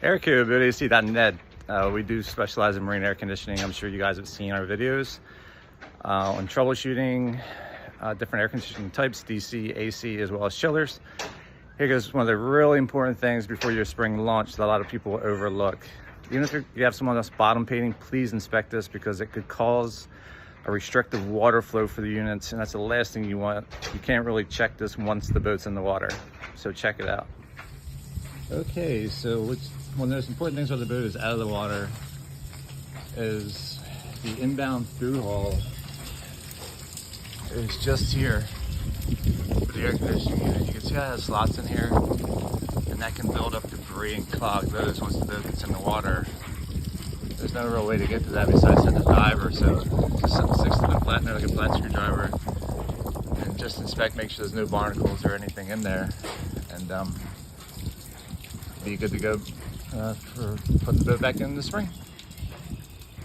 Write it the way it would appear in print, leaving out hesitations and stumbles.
aircube.ac.net. We do specialize in marine air conditioning. I'm sure you guys have seen our videos on troubleshooting different air conditioning types, DC, AC, as well as chillers. Here goes one of the really important things before your spring launch that a lot of people overlook. Even if you have someone else bottom painting, please inspect this because it could cause a restrictive water flow for the units, and that's the last thing you want. You can't really check this once the boat's in the water, so check it out. Okay, so one of the most important things when the boat is out of the water is the inbound through hull is just here for the air conditioning unit. You can see how it has slots in here, and that can build up debris and clog those once the boat gets in the water. There's no real way to get to that besides send a diver, so just something sticks to the flat, like a flat screwdriver, and just inspect, make sure there's no barnacles or anything in there, and be good to go for putting the boat back in the spring.